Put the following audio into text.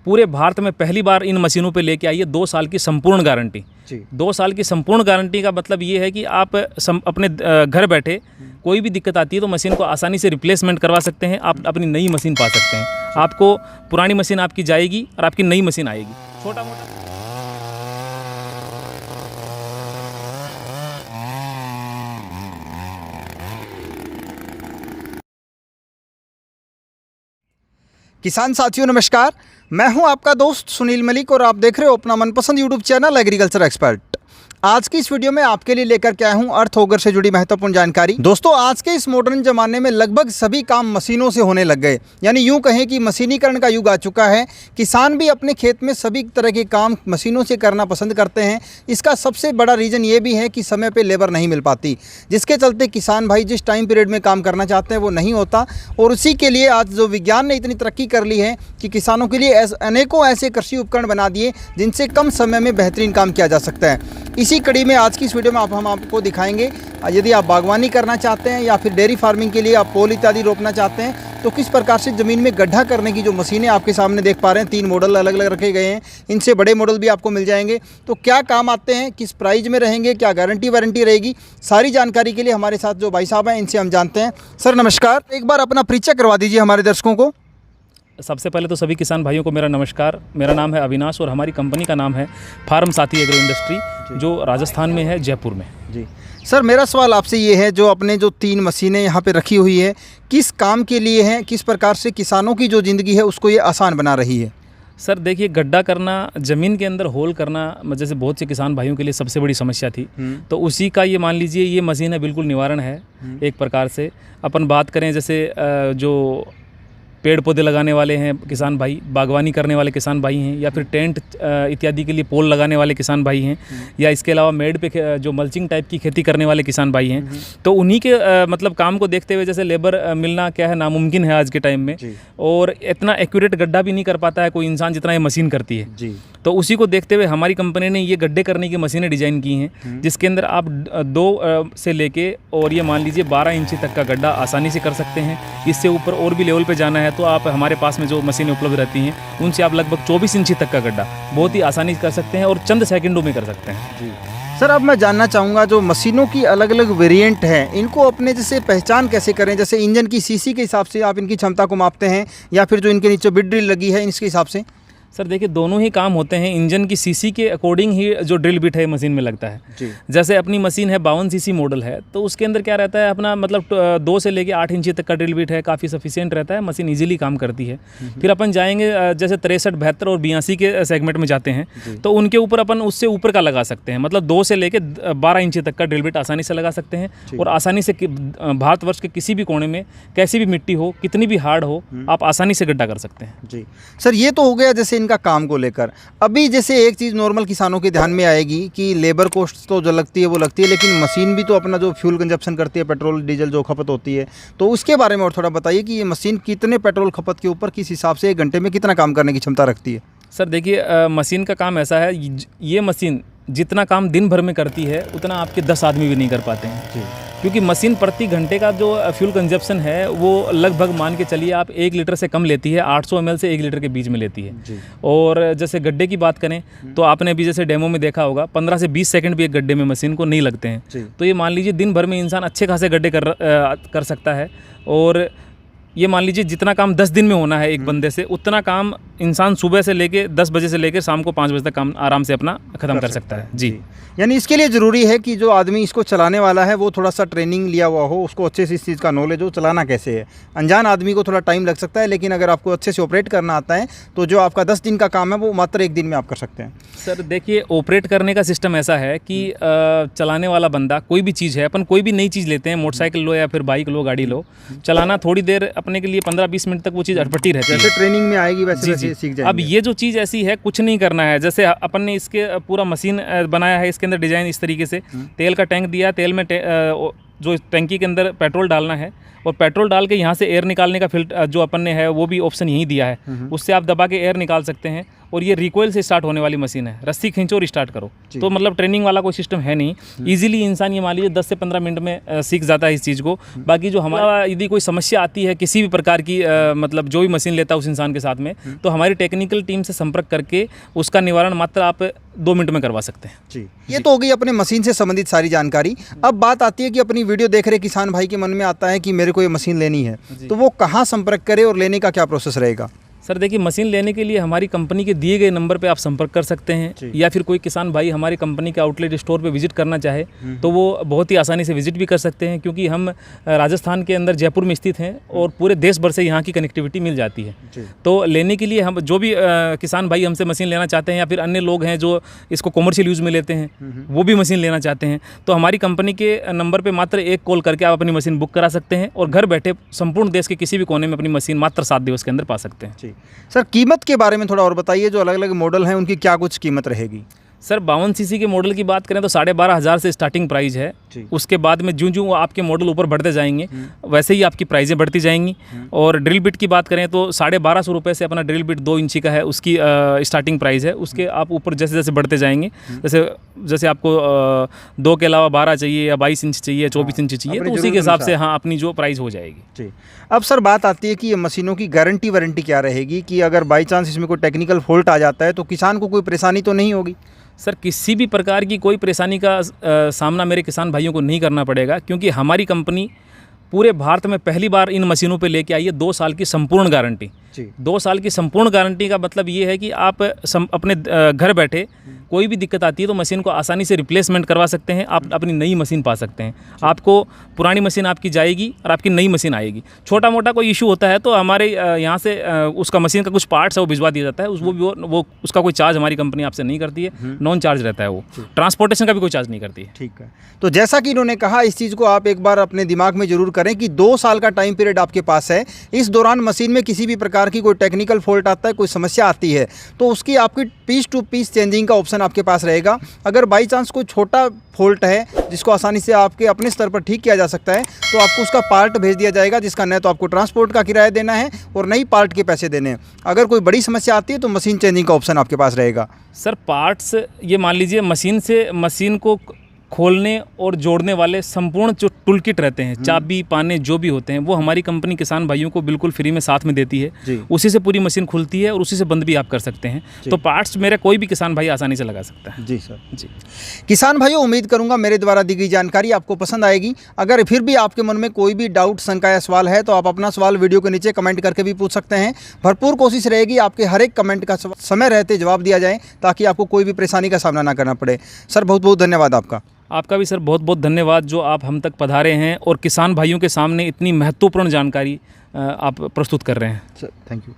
पूरे भारत में पहली बार इन मशीनों पे लेके आई है 2 साल की संपूर्ण गारंटी। 2 साल की संपूर्ण गारंटी का मतलब ये है कि आप अपने घर बैठे कोई भी दिक्कत आती है तो मशीन को आसानी से रिप्लेसमेंट करवा सकते हैं, आप अपनी नई मशीन पा सकते हैं। आपको पुरानी मशीन आपकी जाएगी और आपकी नई मशीन आएगी। छोटा मोटा किसान साथियों नमस्कार, मैं हूं आपका दोस्त सुनील मलिक और आप देख रहे हो अपना मनपसंद यूट्यूब चैनल एग्रीकल्चर एक्सपर्ट। आज की इस वीडियो में आपके लिए लेकर के आया हूं अर्थ ऑगर से जुड़ी महत्वपूर्ण जानकारी। दोस्तों, आज के इस मॉडर्न जमाने में लगभग सभी काम मशीनों से होने लग गए, यानी यूं कहें कि मशीनीकरण का युग आ चुका है। किसान भी अपने खेत में सभी तरह के काम मशीनों से करना पसंद करते हैं। इसका सबसे बड़ा रीज़न ये भी है कि समय पर लेबर नहीं मिल पाती, जिसके चलते किसान भाई जिस टाइम पीरियड में काम करना चाहते हैं वो नहीं होता। और उसी के लिए आज जो विज्ञान ने इतनी तरक्की कर ली है कि किसानों के लिए अनेकों ऐसे कृषि उपकरण बना दिए जिनसे कम समय में बेहतरीन काम किया जा सकता है। इसी कड़ी में आज की इस वीडियो में हम आपको दिखाएंगे, यदि आप बागवानी करना चाहते हैं या फिर डेयरी फार्मिंग के लिए आप पोल इत्यादि रोपना चाहते हैं तो किस प्रकार से ज़मीन में गड्ढा करने की जो मशीनें आपके सामने देख पा रहे हैं, 3 मॉडल अलग अलग रखे गए हैं। इनसे बड़े मॉडल भी आपको मिल जाएंगे। तो क्या काम आते हैं, किस प्राइस में रहेंगे, क्या गारंटी वारंटी रहेगी, सारी जानकारी के लिए हमारे साथ जो भाई साहब हैं इनसे हम जानते हैं। सर नमस्कार, एक बार अपना परिचय करवा दीजिए हमारे दर्शकों को। सबसे पहले तो सभी किसान भाइयों को मेरा नमस्कार। मेरा नाम है अविनाश और हमारी कंपनी का नाम है फार्म साथी एग्रो इंडस्ट्री, जो राजस्थान में है, जयपुर में। जी सर, मेरा सवाल आपसे ये है, जो अपने जो 3 मशीनें यहाँ पे रखी हुई है किस काम के लिए हैं, किस प्रकार से किसानों की जो ज़िंदगी है उसको ये आसान बना रही है? सर देखिए, गड्ढा करना, ज़मीन के अंदर होल करना जैसे बहुत से किसान भाइयों के लिए सबसे बड़ी समस्या थी, तो उसी का ये मान लीजिए ये मशीन है, बिल्कुल निवारण है। एक प्रकार से अपन बात करें जैसे जो पेड़ पौधे लगाने वाले हैं किसान भाई, बागवानी करने वाले किसान भाई हैं, या फिर टेंट इत्यादि के लिए पोल लगाने वाले किसान भाई हैं, या इसके अलावा मेड पे जो मल्चिंग टाइप की खेती करने वाले किसान भाई हैं, तो उन्हीं के मतलब काम को देखते हुए जैसे लेबर मिलना क्या है नामुमकिन है आज के टाइम में, और इतना एक्यूरेट गड्ढा भी नहीं कर पाता है कोई इंसान जितना ये मशीन करती है जी। तो उसी को देखते हुए हमारी कंपनी ने ये गड्ढे करने की मशीनें डिज़ाइन की हैं, जिसके अंदर आप 2 से लेके और ये मान लीजिए 12 इंची तक का गड्ढा आसानी से कर सकते हैं। इससे ऊपर और भी लेवल पे जाना है तो आप हमारे पास में जो मशीनें उपलब्ध रहती हैं उनसे आप लगभग 24 इंची तक का गड्ढा बहुत ही आसानी से कर सकते हैं और चंद सेकंडों में कर सकते हैं जी। सर अब मैं जानना चाहूँगा, जो मशीनों की अलग अलग वेरिएंट हैं इनको अपने जैसे पहचान कैसे करें? जैसे इंजन की सीसी के हिसाब से आप इनकी क्षमता को मापते हैं या फिर जो इनके नीचे बिट ड्रिल लगी है इसके हिसाब से? सर देखिए, दोनों ही काम होते हैं। इंजन की सीसी के अकॉर्डिंग ही जो ड्रिल बिट है मशीन में लगता है जी। जैसे अपनी मशीन है 52 सीसी मॉडल है, तो उसके अंदर क्या रहता है अपना मतलब 2 से लेके 8 इंची तक का ड्रिल बिट है, काफ़ी सफिशिएंट रहता है, मशीन इजीली काम करती है। फिर अपन जाएंगे जैसे 63, 72 और 82 के सेगमेंट में जाते हैं तो उनके ऊपर अपन उससे ऊपर का लगा सकते हैं, मतलब 2 से लेके 12 इंची तक का ड्रिल बिट आसानी से लगा सकते हैं। और आसानी से भारतवर्ष के किसी भी कोने में कैसी भी मिट्टी हो, कितनी भी हार्ड हो, आप आसानी से गड्ढा कर सकते हैं जी। सर ये तो हो गया जैसे इनका काम को लेकर। अभी जैसे एक चीज़ नॉर्मल किसानों के ध्यान में आएगी कि लेबर कॉस्ट तो जो लगती है वो लगती है, लेकिन मशीन भी तो अपना जो फ्यूल कंजप्शन करती है, पेट्रोल डीजल जो खपत होती है, तो उसके बारे में और थोड़ा बताइए कि ये मशीन कितने पेट्रोल खपत के ऊपर किस हिसाब से 1 घंटे में कितना काम करने की क्षमता रखती है? सर देखिए, मशीन का काम ऐसा है, ये मशीन जितना काम दिन भर में करती है उतना आपके 10 आदमी भी नहीं कर पाते हैं जी। क्योंकि मशीन प्रति घंटे का जो फ्यूल कंजप्शन है वो लगभग मान के चलिए आप 1 लीटर से कम लेती है, 800 ml से 1 लीटर के बीच में लेती है जी। और जैसे गड्ढे की बात करें तो आपने भी जैसे डेमो में देखा होगा 15 से 20 सेकंड भी एक गड्ढे में मशीन को नहीं लगते हैं। तो ये मान लीजिए दिन भर में इंसान अच्छे खासे गड्ढे कर सकता है। और ये मान लीजिए जितना काम 10 दिन में होना है एक बंदे से, उतना काम इंसान सुबह से लेके 10 बजे से लेकर शाम को 5 बजे तक काम आराम से अपना ख़त्म कर सकता है जी। यानी इसके लिए ज़रूरी है कि जो आदमी इसको चलाने वाला है वो थोड़ा सा ट्रेनिंग लिया हुआ हो, उसको अच्छे से इस चीज़ का नॉलेज हो, चलाना कैसे है। अनजान आदमी को थोड़ा टाइम लग सकता है, लेकिन अगर आपको अच्छे से ऑपरेट करना आता है तो जो आपका 10 दिन का काम है वो मात्र 1 दिन में आप कर सकते हैं। सर देखिए, ऑपरेट करने का सिस्टम ऐसा है कि चलाने वाला बंदा कोई भी चीज़ है, अपन कोई भी नई चीज़ लेते हैं, मोटरसाइकिल लो या फिर बाइक लो, गाड़ी लो, चलाना थोड़ी देर अपने के लिए 15-20 मिनट तक वो चीज़ अटपटी रहती है। जैसे ट्रेनिंग में आएगी वैसे सीख जाएंगे। अब ये जो चीज़ ऐसी है, कुछ नहीं करना है। जैसे अपन ने इसके पूरा मशीन बनाया है, इसके अंदर डिज़ाइन इस तरीके से, तेल का टैंक दिया, तेल में जो टैंकी के अंदर पेट्रोल डालना है और पेट्रोल डाल के यहाँ से एयर निकालने का फिल्टर जो अपन ने है वो भी ऑप्शन यहीं दिया है, उससे आप दबा के एयर निकाल सकते हैं। और ये रिकॉइल से स्टार्ट होने वाली मशीन है, रस्सी खींचो और स्टार्ट करो। तो मतलब ट्रेनिंग वाला कोई सिस्टम है नहीं, इजीली इंसान ये मान लीजिए 10 से 15 मिनट में सीख जाता है इस चीज़ को। बाकी जो हमारा यदि कोई समस्या आती है किसी भी प्रकार की, मतलब जो भी मशीन लेता है उस इंसान के साथ में, तो हमारी टेक्निकल टीम से संपर्क करके उसका निवारण मात्र आप 2 मिनट में करवा सकते हैं। जी, ये तो हो गई अपने मशीन से संबंधित सारी जानकारी। अब बात आती है कि अपनी वीडियो देख रहे किसान भाई के मन में आता है कि मेरे को ये मशीन लेनी है, तो वो कहाँ संपर्क करे और लेने का क्या प्रोसेस रहेगा? सर देखिए, मशीन लेने के लिए हमारी कंपनी के दिए गए नंबर पे आप संपर्क कर सकते हैं, या फिर कोई किसान भाई हमारी कंपनी के आउटलेट स्टोर पे विजिट करना चाहे तो वो बहुत ही आसानी से विजिट भी कर सकते हैं, क्योंकि हम राजस्थान के अंदर जयपुर में स्थित हैं और पूरे देश भर से यहाँ की कनेक्टिविटी मिल जाती है। तो लेने के लिए हम जो भी किसान भाई हमसे मशीन लेना चाहते हैं, या फिर अन्य लोग हैं जो इसको कॉमर्शियल यूज़ में लेते हैं, वो भी मशीन लेना चाहते हैं, तो हमारी कंपनी के नंबर पर मात्र एक कॉल करके आप अपनी मशीन बुक करा सकते हैं और घर बैठे संपूर्ण देश के किसी भी कोने में अपनी मशीन मात्र 7 दिवस के अंदर पा सकते हैं। जी सर, कीमत के बारे में थोड़ा और बताइए, जो अलग अलग मॉडल हैं उनकी क्या कुछ कीमत रहेगी? सर 52 सीसी के मॉडल की बात करें तो 12,500 से स्टार्टिंग प्राइस है। उसके बाद में जो आपके मॉडल ऊपर बढ़ते जाएंगे वैसे ही आपकी प्राइजें बढ़ती जाएंगी। और ड्रिल बिट की बात करें तो 1250 रुपये से अपना ड्रिल बिट 2 इंची का है, उसकी स्टार्टिंग प्राइस है। उसके आप ऊपर जैसे जैसे बढ़ते जाएंगे, जैसे आपको 2 के अलावा 12 चाहिए या 22 इंच चाहिए, 24 इंच चाहिए, तो उसी के हिसाब से हाँ अपनी जो प्राइस हो जाएगी। जी, अब सर बात आती है कि ये मशीनों की गारंटी वारंटी क्या रहेगी, कि अगर बाई चांस इसमें कोई टेक्निकल फॉल्ट आ जाता है तो किसान को कोई परेशानी तो नहीं होगी? सर किसी भी प्रकार की कोई परेशानी का सामना मेरे किसान भाइयों को नहीं करना पड़ेगा, क्योंकि हमारी कंपनी पूरे भारत में पहली बार इन मशीनों पे लेके आई है 2 साल की संपूर्ण गारंटी। 2 साल की संपूर्ण गारंटी का मतलब ये है कि आप अपने घर बैठे कोई भी दिक्कत आती है तो मशीन को आसानी से रिप्लेसमेंट करवा सकते हैं, आप अपनी नई मशीन पा सकते हैं। आपको पुरानी मशीन आपकी जाएगी और आपकी नई मशीन आएगी। छोटा मोटा कोई इशू होता है तो हमारे यहाँ से उसका मशीन का कुछ पार्ट्स है वो भिजवा दिया जाता है, वो उसका कोई चार्ज हमारी कंपनी आपसे नहीं करती है, नॉन चार्ज रहता है, वो ट्रांसपोर्टेशन का भी कोई चार्ज नहीं करती है। ठीक है, तो जैसा कि इन्होंने कहा, इस चीज़ को आप एक बार अपने दिमाग में जरूर करें कि 2 साल का टाइम पीरियड आपके पास है। इस दौरान मशीन में किसी भी प्रकार की कोई टेक्निकल फॉल्ट आता है, कोई समस्या आती है, तो उसकी आपकी पीस टू पीस चेंजिंग का ऑप्शन आपके पास रहेगा। अगर बाई चांस कोई छोटा फॉल्ट है जिसको आसानी से आपके अपने स्तर पर ठीक किया जा सकता है, तो आपको उसका पार्ट भेज दिया जाएगा, जिसका न तो आपको ट्रांसपोर्ट का किराया देना है और नई पार्ट के पैसे देने हैं। अगर कोई बड़ी समस्या आती है तो मशीन चेंजिंग का ऑप्शन आपके पास रहेगा। सर पार्ट्स ये मान लीजिए मशीन को खोलने और जोड़ने वाले संपूर्ण जो टूल किट रहते हैं, चाबी पाने जो भी होते हैं, वो हमारी कंपनी किसान भाइयों को बिल्कुल फ्री में साथ में देती है। उसी से पूरी मशीन खुलती है और उसी से बंद भी आप कर सकते हैं। तो पार्ट्स मेरा कोई भी किसान भाई आसानी से लगा सकता है। जी सर। जी किसान भाइयों, उम्मीद करूंगा मेरे द्वारा दी गई जानकारी आपको पसंद आएगी। अगर फिर भी आपके मन में कोई भी डाउट, शंका या सवाल है तो आप अपना सवाल वीडियो के नीचे कमेंट करके भी पूछ सकते हैं। भरपूर कोशिश रहेगी आपके हर एक कमेंट का समय रहते जवाब दिया जाए, ताकि आपको कोई भी परेशानी का सामना ना करना पड़े। सर बहुत बहुत धन्यवाद आपका। आपका भी सर बहुत बहुत धन्यवाद, जो आप हम तक पधारे हैं और किसान भाइयों के सामने इतनी महत्वपूर्ण जानकारी आप प्रस्तुत कर रहे हैं। Sir thank you.